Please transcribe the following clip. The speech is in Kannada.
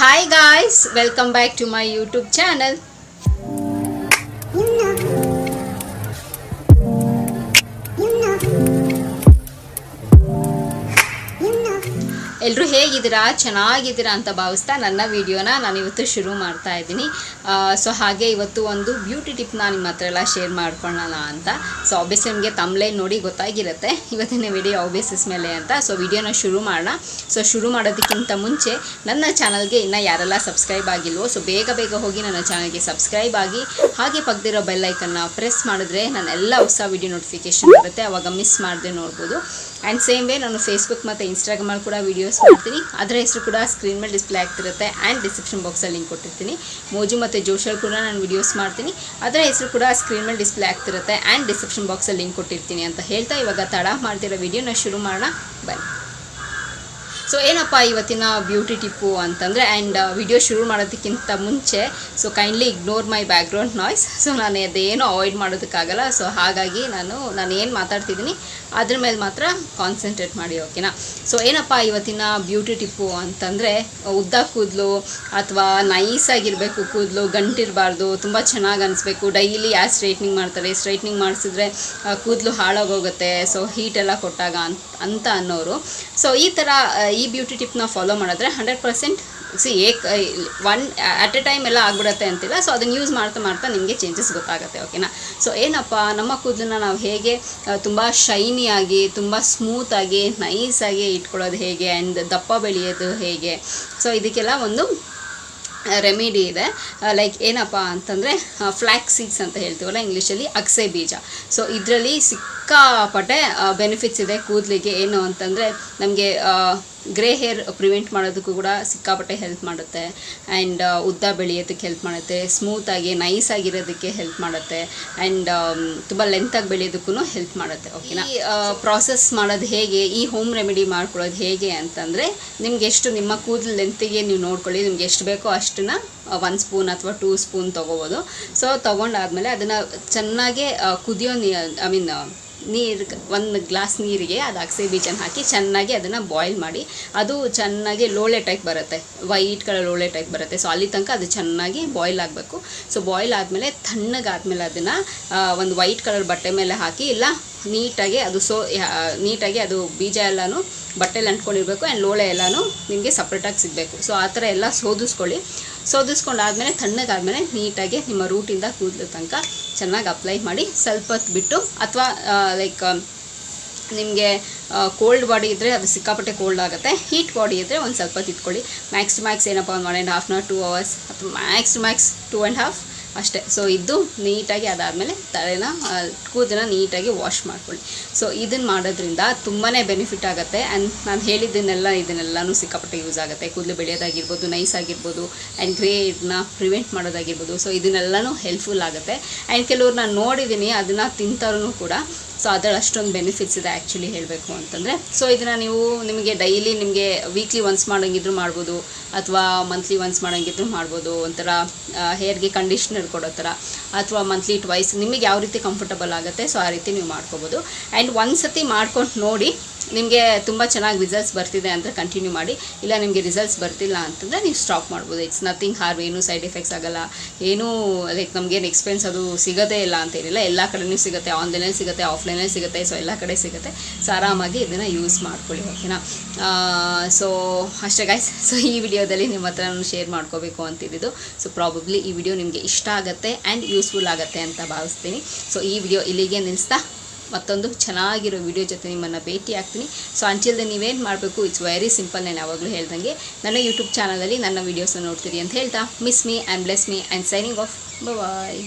Hi guys, welcome back to my YouTube channel. ಎಲ್ಲರೂ ಹೇಗಿದ್ದೀರಾ? ಚೆನ್ನಾಗಿದ್ದೀರಾ ಅಂತ ಭಾವಿಸ್ತಾ ನನ್ನ ವಿಡಿಯೋನ ನಾನು ಇವತ್ತು ಶುರು ಮಾಡ್ತಾ ಇದ್ದೀನಿ. ಸೊ ಹಾಗೆ ಇವತ್ತು ಒಂದು ಬ್ಯೂಟಿ ಟಿಪ್ನ ನಿಮ್ಮ ಹತ್ರ ಎಲ್ಲ ಶೇರ್ ಮಾಡ್ಕೊಳ್ಳೋಣ ಅಂತ. ಸೊ ಆಬ್ವಿಯಸ್ಲಿ ನಿಮಗೆ ತಮ್ಲೈನ್ ನೋಡಿ ಗೊತ್ತಾಗಿರುತ್ತೆ ಇವತ್ತಿನ ವಿಡಿಯೋ ಯಾವ ಬೇಸಿಸ್ ಮೇಲೆ ಅಂತ. ಸೊ ವಿಡಿಯೋನ ಶುರು ಮಾಡೋಣ. ಸೊ ಶುರು ಮಾಡೋದಕ್ಕಿಂತ ಮುಂಚೆ ನನ್ನ ಚಾನಲ್ಗೆ ಇನ್ನೂ ಯಾರೆಲ್ಲ ಸಬ್ಸ್ಕ್ರೈಬ್ ಆಗಿಲ್ವೋ ಸೊ ಬೇಗ ಹೋಗಿ ನನ್ನ ಚಾನಲ್ಗೆ ಸಬ್ಸ್ಕ್ರೈಬ್ ಆಗಿ, ಹಾಗೆ ಪಕ್ಕದಿರೋ ಬೆಲ್ ಐಕನ್ನ ಪ್ರೆಸ್ ಮಾಡಿದ್ರೆ ನಾನು ಎಲ್ಲ ಹೊಸ ವಿಡಿಯೋ ನೋಟಿಫಿಕೇಷನ್ ಬರುತ್ತೆ, ಆವಾಗ ಮಿಸ್ ಮಾಡದೆ ನೋಡ್ಬೋದು. ಆ್ಯಂಡ್ ಸೇಮ್ ವೇ ನಾನು ಫೇಸ್ಬುಕ್ ಮತ್ತು ಇನ್ಸ್ಟಾಗ್ರಾಮಲ್ಲಿ ಕೂಡ ವೀಡಿಯೋಸ್ ಮಾಡ್ತೀನಿ. ಅದರ ಹೆಸರು ಕೂಡ ಸ್ಕ್ರೀನ್ ಮೇಲೆ ಡಿಸ್ಪ್ಲೇ ಆಗ್ತಿರುತ್ತೆ ಆ್ಯಂಡ್ ಡಿಸ್ಕ್ರಿಪ್ಷನ್ ಬಾಕ್ಸಲ್ಲಿ ಲಿಂಕ್ ಕೊಟ್ಟಿರ್ತೀನಿ. ಮೋಜು ಮತ್ತು ಜೋಶಲ್ಲಿ ಕೂಡ ನಾನು ವೀಡಿಯೋಸ್ ಮಾಡ್ತೀನಿ. ಅದರ ಹೆಸರು ಕೂಡ ಸ್ಕ್ರೀನ್ ಮೇಲೆ ಡಿಸ್ಪ್ಲೇ ಆಗ್ತಿರುತ್ತೆ ಆ್ಯಂಡ್ ಡಿಸ್ಕ್ರಿಪ್ಷನ್ ಬಾಕ್ಸಲ್ಲಿ ಲಿಂಕ್ ಕೊಟ್ಟಿರ್ತೀನಿ ಅಂತ ಹೇಳ್ತಾ ಇವಾಗ ತಡ ಮಾಡ್ತಿರೋ ವಿಡಿಯೋನ ಶುರು ಮಾಡೋಣ ಬನ್ನಿ. ಸೊ ಏನಪ್ಪ ಇವತ್ತಿನ ಬ್ಯೂಟಿ ಟಿಪ್ಪು ಅಂತಂದರೆ, ಆ್ಯಂಡ್ ವಿಡಿಯೋ ಶುರು ಮಾಡೋದಕ್ಕಿಂತ ಮುಂಚೆ ಸೊ ಕೈಂಡ್ಲಿ ಇಗ್ನೋರ್ ಮೈ ಬ್ಯಾಕ್ಗ್ರೌಂಡ್ ನಾಯ್ಸ್. ಸೊ ನಾನು ಅದೇನೋ ಅವಾಯ್ಡ್ ಮಾಡೋದಕ್ಕಾಗಲ್ಲ. ಸೊ ಹಾಗಾಗಿ ನಾನು ಏನು ಮಾತಾಡ್ತಿದ್ದೀನಿ ಅದ್ರ ಮೇಲೆ ಮಾತ್ರ ಕಾನ್ಸಂಟ್ರೇಟ್ ಮಾಡಿ, ಓಕೆನಾ? ಸೊ ಏನಪ್ಪ ಇವತ್ತಿನ ಬ್ಯೂಟಿ ಟಿಪ್ಪು ಅಂತಂದರೆ, ಉದ್ದ ಕೂದಲು ಅಥವಾ ನೈಸಾಗಿರಬೇಕು ಕೂದಲು, ಗಂಟಿರಬಾರ್ದು, ತುಂಬ ಚೆನ್ನಾಗಿ ಅನಿಸ್ಬೇಕು. ಡೈಲಿ ಯಾರು ಸ್ಟ್ರೈಟ್ನಿಂಗ್ ಮಾಡ್ತಾರೆ, ಸ್ಟ್ರೈಟ್ನಿಂಗ್ ಮಾಡಿಸಿದ್ರೆ ಕೂದಲು ಹಾಳಾಗೋಗುತ್ತೆ ಸೊ ಹೀಟೆಲ್ಲ ಕೊಟ್ಟಾಗ ಅಂತ ಅನ್ನೋರು. ಸೊ ಈ ಥರ ಈ ಬ್ಯೂಟಿ ಟಿಪ್ನ ಫಾಲೋ ಮಾಡಿದ್ರೆ 100% ಒನ್ ಅಟ್ ಎ ಟೈಮ್ ಎಲ್ಲ ಆಗ್ಬಿಡುತ್ತೆ ಅಂತಿಲ್ಲ. ಸೊ ಅದನ್ನು ಯೂಸ್ ಮಾಡ್ತಾ ನಿಮಗೆ ಚೇಂಜಸ್ ಗೊತ್ತಾಗುತ್ತೆ, ಓಕೆನಾ? ಸೊ ಏನಪ್ಪ ನಮ್ಮ ಕೂದಲನ್ನ ನಾವು ಹೇಗೆ ತುಂಬ ಶೈನಿಯಾಗಿ, ತುಂಬ ಸ್ಮೂತಾಗಿ, ನೈಸಾಗಿ ಇಟ್ಕೊಳ್ಳೋದು ಹೇಗೆ, ಆ್ಯಂಡ್ ದಪ್ಪ ಬೆಳೆಯೋದು ಹೇಗೆ, ಸೊ ಇದಕ್ಕೆಲ್ಲ ಒಂದು ರೆಮಿಡಿ ಇದೆ. ಲೈಕ್ ಏನಪ್ಪ ಅಂತಂದರೆ ಫ್ಲ್ಯಾಕ್ಸ್ ಸೀಡ್ಸ್ ಅಂತ ಹೇಳ್ತೀವಲ್ಲ ಇಂಗ್ಲೀಷಲ್ಲಿ, ಅಗಸೆ ಬೀಜ. ಸೊ ಇದರಲ್ಲಿ ಸಿಕ್ಕಾಪಟ್ಟೆ ಬೆನಿಫಿಟ್ಸ್ ಇದೆ ಕೂದಲಿಗೆ. ಏನು ಅಂತಂದರೆ ನಮಗೆ ಗ್ರೇ ಹೇರ್ ಪ್ರಿವೆಂಟ್ ಮಾಡೋದಕ್ಕೂ ಕೂಡ ಸಿಕ್ಕಾಪಟ್ಟೆ ಹೆಲ್ಪ್ ಮಾಡುತ್ತೆ, ಆ್ಯಂಡ್ ಉದ್ದ ಬೆಳೆಯೋದಕ್ಕೆ ಹೆಲ್ಪ್ ಮಾಡುತ್ತೆ, ಸ್ಮೂತಾಗಿ ನೈಸಾಗಿರೋದಕ್ಕೆ ಹೆಲ್ಪ್ ಮಾಡುತ್ತೆ, ಆ್ಯಂಡ್ ತುಂಬ ಲೆಂತಾಗಿ ಬೆಳೆಯೋದಕ್ಕೂ ಹೆಲ್ಪ್ ಮಾಡುತ್ತೆ, ಓಕೆನಾ? ಈ ಪ್ರಾಸೆಸ್ ಮಾಡೋದು ಹೇಗೆ, ಈ ಹೋಮ್ ರೆಮಿಡಿ ಮಾಡ್ಕೊಳ್ಳೋದು ಹೇಗೆ ಅಂತಂದರೆ, ನಿಮ್ಗೆ ಎಷ್ಟು ನಿಮ್ಮ ಕೂದಲು ಲೆಂತಿಗೆ ನೀವು ನೋಡ್ಕೊಳ್ಳಿ, ನಿಮ್ಗೆ ಎಷ್ಟು ಬೇಕೋ ಅಷ್ಟನ್ನ 1 ಸ್ಪೂನ್ ಅಥವಾ 2 ಸ್ಪೂನ್ ತೊಗೋಬೋದು. ಸೊ ತೊಗೊಂಡಾದ್ಮೇಲೆ ಅದನ್ನು ಚೆನ್ನಾಗೆ ಕುದಿಯೋ ನೀರು 1 ಗ್ಲಾಸ್ ನೀರಿಗೆ ಅದು ಅಗಸೆ ಬೀಜನ ಹಾಕಿ ಚೆನ್ನಾಗಿ ಅದನ್ನು ಬಾಯ್ಲ್ ಮಾಡಿ, ಅದು ಚೆನ್ನಾಗಿ ಲೋಳೆ ಟೈಪ್ ಬರುತ್ತೆ, ವೈಟ್ ಕಲರ್ ಲೋಳೆ ಟೈಪ್ ಬರುತ್ತೆ. ಸೊ ಅಲ್ಲಿ ತನಕ ಅದು ಚೆನ್ನಾಗಿ ಬಾಯ್ಲ್ ಆಗಬೇಕು. ಸೊ ಬಾಯ್ಲ್ ಆದಮೇಲೆ ತಣ್ಣಗಾದ್ಮೇಲೆ ಅದನ್ನು ಒಂದು ವೈಟ್ ಕಲರ್ ಬಟ್ಟೆ ಮೇಲೆ ಹಾಕಿ, ಇಲ್ಲ ನೀಟಾಗಿ ಅದು ನೀಟಾಗಿ ಅದು ಬೀಜ ಎಲ್ಲನೂ ಬಟ್ಟೆಲಿ ಅಂಟ್ಕೊಂಡಿರ್ಬೇಕು, ಆ್ಯಂಡ್ ಲೋಳೆ ಎಲ್ಲನೂ ನಿಮಗೆ ಸಪ್ರೇಟಾಗಿ ಸಿಗಬೇಕು. ಸೊ ಆ ಥರ ಎಲ್ಲ ಸೋದಿಸ್ಕೊಂಡಾದ್ಮೇಲೆ ತಣ್ಣಗಾದ್ಮೇಲೆ ನೀಟಾಗಿ ನಿಮ್ಮ ರೂಟಿಂದ ಕೂದಲು ತನಕ ಚೆನ್ನಾಗಿ ಅಪ್ಲೈ ಮಾಡಿ ಸ್ವಲ್ಪ ಹೊತ್ತು ಬಿಟ್ಟು, ಅಥವಾ ಲೈಕ್ ನಿಮಗೆ ಕೋಲ್ಡ್ ಬಾಡಿ ಇದ್ದರೆ ಅದು ಸಿಕ್ಕಾಪಟ್ಟೆ ಕೋಲ್ಡ್ ಆಗುತ್ತೆ, ಹೀಟ್ ಬಾಡಿ ಇದ್ದರೆ ಒಂದು ಸ್ವಲ್ಪ ಹೊತ್ತು ಇಟ್ಕೊಳ್ಳಿ. ಮ್ಯಾಕ್ಸ್ ಏನಪ್ಪ ಒಂದು 1.5 ಅವರ್ 2 ಅವರ್ಸ್ ಅಥವಾ ಮ್ಯಾಕ್ಸ್ 2.5 ಅಷ್ಟೇ. ಸೊ ಇದು ನೀಟಾಗಿ ಅದಾದಮೇಲೆ ಕೂದಲನ್ನ ನೀಟಾಗಿ ವಾಶ್ ಮಾಡ್ಕೊಳ್ಳಿ. ಸೊ ಇದನ್ನು ಮಾಡೋದ್ರಿಂದ ತುಂಬಾ ಬೆನಿಫಿಟ್ ಆಗುತ್ತೆ. ಆ್ಯಂಡ್ ನಾನು ಇದನ್ನೆಲ್ಲನೂ ಸಿಕ್ಕಾಪಟ್ಟೆ ಯೂಸ್ ಆಗುತ್ತೆ. ಕೂದಲು ಬೆಳೆಯೋದಾಗಿರ್ಬೋದು, ನೈಸ್ ಆಗಿರ್ಬೋದು, ಆ್ಯಂಡ್ ಗ್ರೇಡ್ನ ಪ್ರಿವೆಂಟ್ ಮಾಡೋದಾಗಿರ್ಬೋದು. ಸೊ ಇದನ್ನೆಲ್ಲನೂ ಹೆಲ್ಪ್ಫುಲ್ ಆಗುತ್ತೆ. ಆ್ಯಂಡ್ ಕೆಲವ್ರು ನಾನು ನೋಡಿದ್ದೀನಿ ಅದನ್ನು ತಿಂತಾರೂ ಕೂಡ. ಸೊ ಅದರಲ್ಲಿ ಅಷ್ಟೊಂದು ಬೆನಿಫಿಟ್ಸ್ ಇದೆ ಆ್ಯಕ್ಚುಲಿ ಹೇಳಬೇಕು ಅಂತಂದರೆ. ಸೊ ಇದನ್ನು ನಿಮಗೆ ಡೈಲಿ ನಿಮಗೆ ವೀಕ್ಲಿ ಒನ್ಸ್ ಮಾಡೋಂಗಿದ್ರು ಮಾಡ್ಬೋದು, ಅಥವಾ ಮಂತ್ಲಿ ಒನ್ಸ್ ಮಾಡೋಂಗಿದ್ರು ಮಾಡ್ಬೋದು. ಒಂಥರ ಹೇರ್ಗೆ ಕಂಡೀಷ್ನರ್ ಕೊಡೋ ಥರ, ಅಥವಾ ಮಂತ್ಲಿ ಟ್ವೈಸ್ ನಿಮಗೆ ಯಾವ ರೀತಿ ಕಂಫರ್ಟಬಲ್ ಆಗುತ್ತೆ ಸೊ ಆ ರೀತಿ ನೀವು ಮಾಡ್ಕೋಬೋದು. ಆ್ಯಂಡ್ ಒಂದು ಸತಿ ಮಾಡ್ಕೊಂಡು ನೋಡಿ, ನಿಮಗೆ ತುಂಬ ಚೆನ್ನಾಗಿ ರಿಸಲ್ಟ್ಸ್ ಬರ್ತಿದೆ ಅಂದರೆ ಕಂಟಿನ್ಯೂ ಮಾಡಿ, ಇಲ್ಲ ನಿಮಗೆ ರಿಸಲ್ಟ್ಸ್ ಬರ್ತಿಲ್ಲ ಅಂತಂದರೆ ನೀವು ಸ್ಟಾಪ್ ಮಾಡ್ಬೋದು. ಇಟ್ಸ್ ನಥಿಂಗ್ ಹಾರ್ಮ್, ಏನೂ ಸೈಡ್ ಎಫೆಕ್ಟ್ಸ್ ಆಗೋಲ್ಲ, ಏನೂ ಲೈಕ್ ನಮಗೇನು ಎಕ್ಸ್ಪೆನ್ಸ್ ಅದು ಸಿಗೋದೇ ಇಲ್ಲ ಅಂತೇನಿಲ್ಲ. ಎಲ್ಲ ಕಡೆಯೂ ಸಿಗುತ್ತೆ, ಆನ್ಲೈನಲ್ಲಿ ಸಿಗುತ್ತೆ, ಆಫ್ಲೈನಲ್ಲಿ ಸಿಗುತ್ತೆ, ಸೊ ಎಲ್ಲ ಕಡೆ ಸಿಗುತ್ತೆ. ಸೊ ಆರಾಮಾಗಿ ಇದನ್ನು ಯೂಸ್ ಮಾಡ್ಕೊಳ್ಳಿ, ಓಕೆನಾ? ಸೊ ಅಷ್ಟೇ ಗೈಸ್. ಸೊ ಈ ವಿಡಿಯೋದಲ್ಲಿ ನಿಮ್ಮ ಹತ್ರ ನಾನು ಶೇರ್ ಮಾಡ್ಕೋಬೇಕು ಅಂತಿದ್ದು. ಸೊ ಪ್ರಾಬಬ್ಲಿ ಈ ವಿಡಿಯೋ ನಿಮಗೆ ಇಷ್ಟ ಆಗುತ್ತೆ ಆ್ಯಂಡ್ ಯೂಸ್ಫುಲ್ ಆಗುತ್ತೆ ಅಂತ ಭಾವಿಸ್ತೀನಿ. ಸೊ ಈ ವಿಡಿಯೋ ಇಲ್ಲಿಗೆ ನಿಲ್ಲಿಸ್ತಾ ಮತ್ತೊಂದು ಚೆನ್ನಾಗಿರೋ ವಿಡಿಯೋ ಜೊತೆ ನಿಮ್ಮನ್ನು ಭೇಟಿ ಆಗ್ತೀನಿ. ಸೊ ಅಂಟಿಲ್ ನೀವೇನು ಮಾಡಬೇಕು, ಇಟ್ಸ್ ವೆರಿ ಸಿಂಪಲ್. ನಾನು ಯಾವಾಗಲೂ ಹೇಳ್ದಂಗೆ ನನ್ನ ಯೂಟ್ಯೂಬ್ ಚಾನಲಲ್ಲಿ ನನ್ನ ವೀಡಿಯೋಸ್ನ ನೋಡ್ತೀರಿ ಅಂತ ಹೇಳ್ತಾ, miss me and bless me and signing off. Bye.